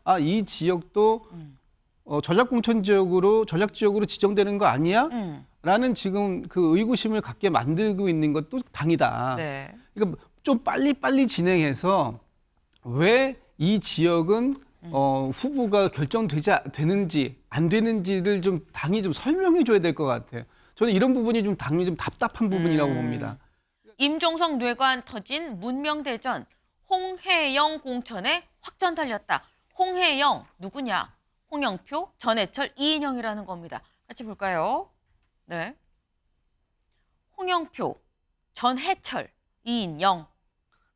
아, 이 지역도 전략공천 지역으로 지정되는 거 아니야? 라는 지금 그 의구심을 갖게 만들고 있는 것도 당이다. 네. 그러니까 좀 빨리 진행해서 왜 이 지역은 후보가 되는지 안 되는지를 좀 당이 좀 설명해 줘야 될 것 같아요. 저는 이런 부분이 좀 당이 좀 답답한 부분이라고 봅니다. 임종석 뇌관 터진 문명대전, 홍해영 공천에 확전 달렸다. 홍해영 누구냐? 홍영표, 전해철, 이인영이라는 겁니다. 같이 볼까요? 네. 홍영표, 전해철, 이인영.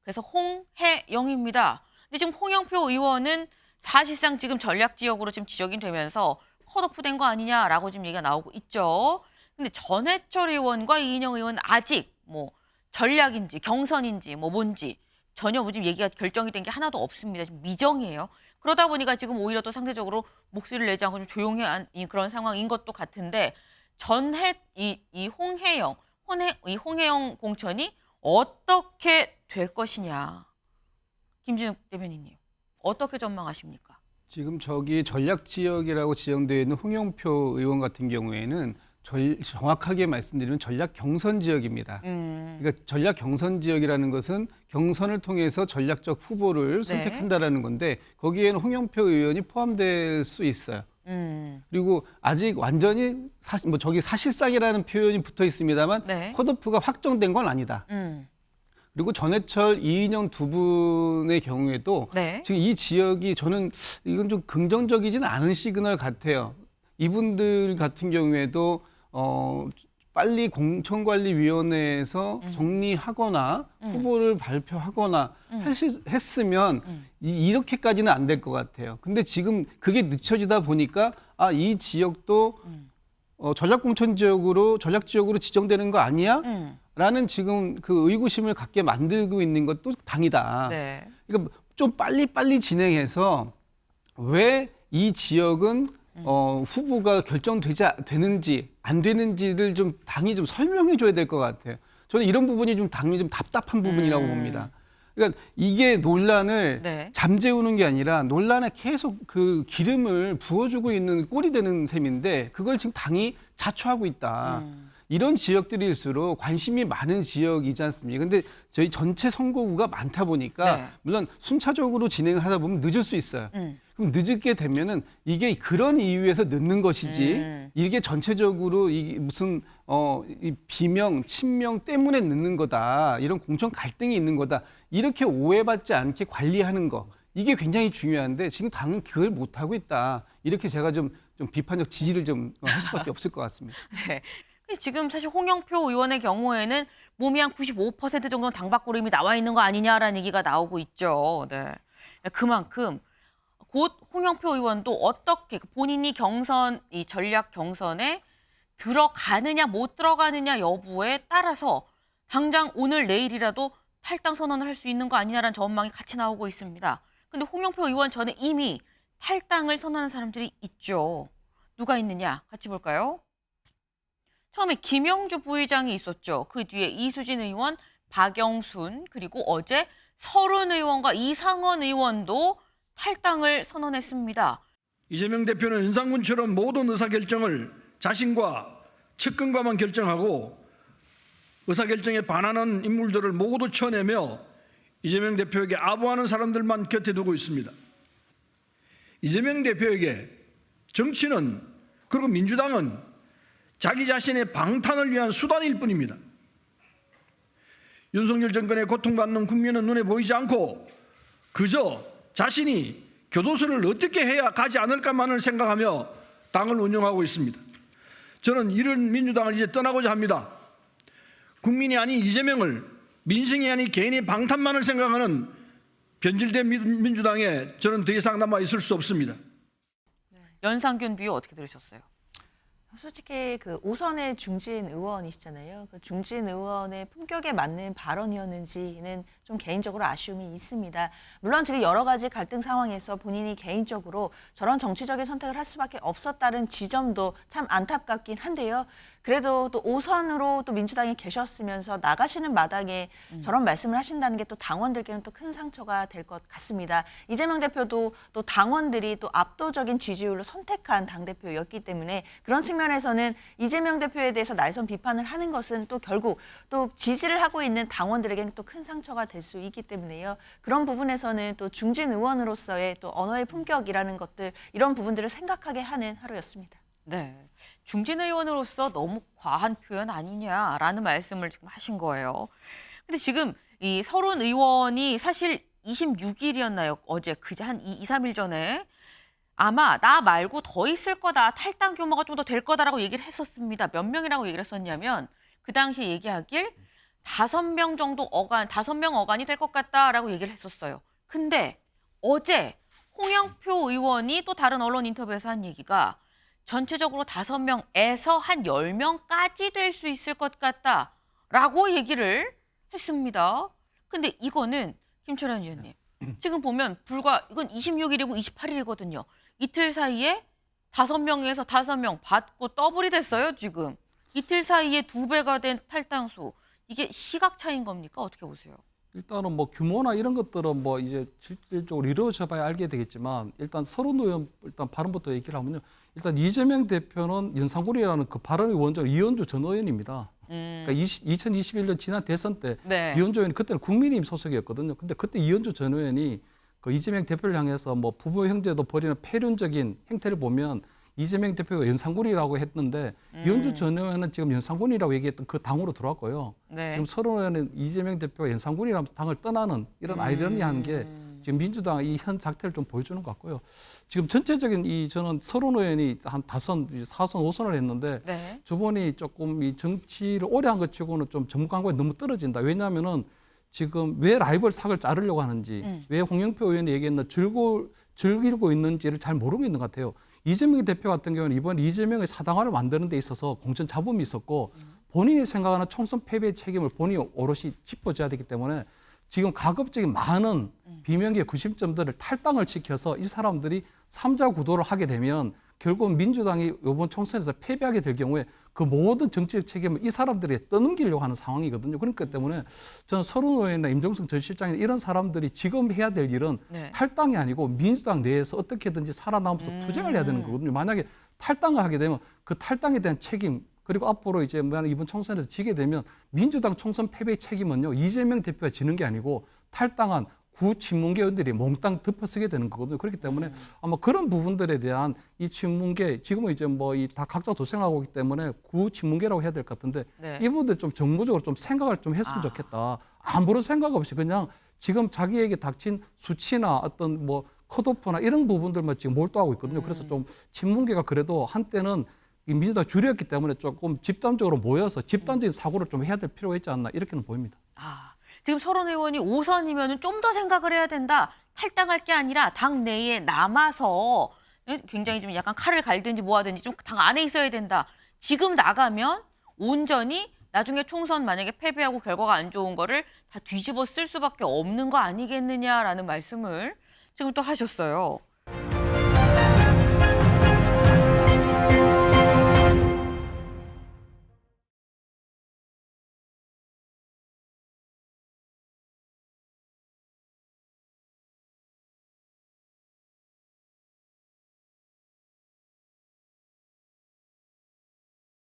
그래서 홍해영입니다. 근데 지금 홍영표 의원은 사실상 지금 전략 지역으로 지금 지적이 되면서 컷오프된 거 아니냐라고 지금 얘기가 나오고 있죠. 근데 전해철 의원과 이인영 의원은 아직 뭐 전략인지 경선인지 뭐 뭔지 전혀 뭐 지금 얘기가 결정이 된 게 하나도 없습니다. 지금 미정이에요. 그러다 보니까 지금 오히려 또 상대적으로 목소리를 내지 않고 좀 조용한 그런 상황인 것도 같은데 이 홍해영 공천이 어떻게 될 것이냐. 김진욱 대변인님, 어떻게 전망하십니까? 지금 저기 전략 지역이라고 지정되어 있는 홍영표 의원 같은 경우에는 정확하게 말씀드리면 전략 경선 지역입니다. 그러니까 전략 경선 지역이라는 것은 경선을 통해서 전략적 후보를 선택한다라는 건데 거기에는 홍영표 의원이 포함될 수 있어요. 그리고 아직 완전히 저기 사실상이라는 표현이 붙어 있습니다만 네. 컷오프가 확정된 건 아니다. 그리고 전해철, 이인영 두 분의 경우에도 네. 지금 이 지역이 저는 이건 좀 긍정적이지는 않은 시그널 같아요. 이분들 같은 경우에도 빨리 공천관리위원회에서 정리하거나 후보를 발표하거나 했으면 이렇게까지는 안 될 것 같아요. 근데 지금 그게 늦춰지다 보니까 아, 이 지역도 전략공천 지역으로 지정되는 거 아니야? 라는 지금 그 의구심을 갖게 만들고 있는 것도 당이다. 네. 그러니까 좀 빨리 진행해서 왜 이 지역은 후보가 되는지 안 되는지를 좀 당이 좀 설명해 줘야 될 것 같아요. 저는 이런 부분이 좀 당이 좀 답답한 부분이라고 봅니다. 그러니까 이게 논란을 네. 잠재우는 게 아니라 논란에 계속 그 기름을 부어주고 있는 꼴이 되는 셈인데 그걸 지금 당이 자초하고 있다. 이런 지역들일수록 관심이 많은 지역이지 않습니까? 근데 저희 전체 선거구가 많다 보니까 네. 물론 순차적으로 진행을 하다 보면 늦을 수 있어요. 그럼 늦게 되면은 이게 그런 이유에서 늦는 것이지 이게 전체적으로 이게 무슨 이 비명, 친명 때문에 늦는 거다. 이런 공천 갈등이 있는 거다. 이렇게 오해받지 않게 관리하는 거. 이게 굉장히 중요한데 지금 당은 그걸 못하고 있다. 이렇게 제가 좀 비판적 지지를 좀 할 수밖에 없을 것 같습니다. 네. 지금 사실 홍영표 의원의 경우에는 몸이 한 95% 정도는 당 밖으로 이미 나와 있는 거 아니냐라는 얘기가 나오고 있죠. 네. 그만큼 곧 홍영표 의원도 어떻게 본인이 이 전략 경선에 들어가느냐 못 들어가느냐 여부에 따라서 당장 오늘 내일이라도 탈당 선언을 할 수 있는 거 아니냐라는 전망이 같이 나오고 있습니다. 근데 홍영표 의원 전에 이미 탈당을 선언한 사람들이 있죠. 누가 있느냐 같이 볼까요? 처음에 김영주 부의장이 있었죠. 그 뒤에 이수진 의원, 박영순, 그리고 어제 서른 의원과 이상원 의원도 탈당을 선언했습니다. 이재명 대표는 윤상군처럼 모든 의사결정을 자신과 측근과만 결정하고 의사결정에 반하는 인물들을 모두 쳐내며 이재명 대표에게 아부하는 사람들만 곁에 두고 있습니다. 이재명 대표에게 정치는 그리고 민주당은 자기 자신의 방탄을 위한 수단일 뿐입니다. 윤석열 정권에 고통받는 국민은 눈에 보이지 않고 그저 자신이 교도소를 어떻게 해야 가지 않을까만을 생각하며 당을 운영하고 있습니다. 저는 이런 민주당을 이제 떠나고자 합니다. 국민이 아닌 이재명을 민생이 아닌 개인의 방탄만을 생각하는 변질된 민주당에 저는 더 이상 남아 있을 수 없습니다. 연상균 비유 어떻게 들으셨어요? 솔직히 그 5선의 중진 의원이시잖아요. 그 중진 의원의 품격에 맞는 발언이었는지는 좀 개인적으로 아쉬움이 있습니다. 물론 지금 여러 가지 갈등 상황에서 본인이 개인적으로 저런 정치적인 선택을 할 수밖에 없었다는 지점도 참 안타깝긴 한데요. 그래도 또 5선으로 또 민주당에 계셨으면서 나가시는 마당에 저런 말씀을 하신다는 게 또 당원들께는 또 큰 상처가 될 것 같습니다. 이재명 대표도 또 당원들이 또 압도적인 지지율로 선택한 당대표였기 때문에 그런 측면에서는 이재명 대표에 대해서 날선 비판을 하는 것은 또 결국 또 지지를 하고 있는 당원들에게는 또 큰 상처가 될 수 있기 때문에요. 그런 부분에서는 또 중진 의원으로서의 또 언어의 품격이라는 것들 이런 부분들을 생각하게 하는 하루였습니다. 네. 중진 의원으로서 너무 과한 표현 아니냐라는 말씀을 지금 하신 거예요. 근데 지금 이 서른 의원이 사실 26일이었나요? 어제 그제 한 2-3일 전에 아마 나 말고 더 있을 거다. 탈당 규모가 좀 더 될 거다라고 얘기를 했었습니다. 몇 명이라고 얘기를 했었냐면 그 당시에 얘기하길 5명 정도 어간, 5명 어간이 될 것 같다라고 얘기를 했었어요. 근데 어제 홍영표 의원이 또 다른 언론 인터뷰에서 한 얘기가 전체적으로 5명에서 한 10명까지 될 수 있을 것 같다라고 얘기를 했습니다. 근데 이거는 김철현 의원님, 지금 보면 불과 이건 26일이고 28일이거든요. 이틀 사이에 5명에서 5명 받고 더블이 됐어요, 지금. 이틀 사이에 2배가 된 탈당수. 이게 시각 차이인 겁니까? 어떻게 보세요? 일단은 뭐 규모나 이런 것들은 뭐 이제 실질적으로 이루어져 봐야 알게 되겠지만 일단 서른 의원 일단 발언부터 얘기를 하면요. 일단 이재명 대표는 연산군이라는 그 발언의 원조 이현주 전 의원입니다. 그러니까 2021년 지난 대선 때 네. 이현주 의원이 그때는 국민의힘 소속이었거든요. 근데 그때 이현주 전 의원이 그 이재명 대표를 향해서 뭐 부부 형제도 벌이는 폐륜적인 행태를 보면 이재명 대표가 연산군이라고 했는데 이현주 전 의원은 지금 연산군이라고 얘기했던 그 당으로 들어왔고요. 네. 지금 서른 의원은 이재명 대표가 연산군이라면서 당을 떠나는 이런 아이러니한 게 지금 민주당 이 현 작태를 좀 보여주는 것 같고요. 지금 전체적인 저는 서른 의원이 한 4선, 5선을 했는데 네. 저분이 조금 이 정치를 오래 한 것 치고는 좀 전문가하고 너무 떨어진다. 왜냐하면은 지금 왜 라이벌 삭을 자르려고 하는지, 왜 홍영표 의원이 얘기했나 즐기고 있는지를 잘 모르고 있는 것 같아요. 이재명 대표 같은 경우는 이번 이재명의 사당화를 만드는 데 있어서 공천 잡음이 있었고 본인이 생각하는 총선 패배의 책임을 본인이 오롯이 짚어줘야 되기 때문에 지금 가급적인 많은 비명계 구심점들을 탈당을 시켜서 이 사람들이 3자 구도를 하게 되면 결국 민주당이 이번 총선에서 패배하게 될 경우에 그 모든 정치적 책임을 이 사람들이 떠넘기려고 하는 상황이거든요. 그렇기 때문에 저는 서른 의원이나 임종석 전 실장이나 이런 사람들이 지금 해야 될 일은 네. 탈당이 아니고 민주당 내에서 어떻게든지 살아남아서 투쟁을 해야 되는 거거든요. 만약에 탈당을 하게 되면 그 탈당에 대한 책임 그리고 앞으로 이제 만약 이번 총선에서 지게 되면 민주당 총선 패배의 책임은요 이재명 대표가 지는 게 아니고 탈당한 구친문계 의원들이 몽땅 덮어쓰게 되는 거거든요. 그렇기 때문에 아마 그런 부분들에 대한 이 친문계 지금은 이제 뭐 이 다 각자 도생하고 있기 때문에 구친문계라고 해야 될 것 같은데 네. 이분들 좀 정무적으로 좀 생각을 좀 했으면 좋겠다. 아무런 생각 없이 그냥 지금 자기에게 닥친 수치나 어떤 뭐 컷오프나 이런 부분들만 지금 몰두하고 있거든요. 그래서 좀 친문계가 그래도 한때는 이 민주당 줄였기 때문에 조금 집단적으로 모여서 집단적인 사고를 좀 해야 될 필요가 있지 않나 이렇게는 보입니다. 지금 서른 의원이 5선이면 좀 더 생각을 해야 된다. 탈당할 게 아니라 당 내에 남아서 굉장히 좀 약간 칼을 갈든지 뭐 하든지 좀 당 안에 있어야 된다. 지금 나가면 온전히 나중에 총선 만약에 패배하고 결과가 안 좋은 거를 다 뒤집어 쓸 수밖에 없는 거 아니겠느냐라는 말씀을 지금 또 하셨어요.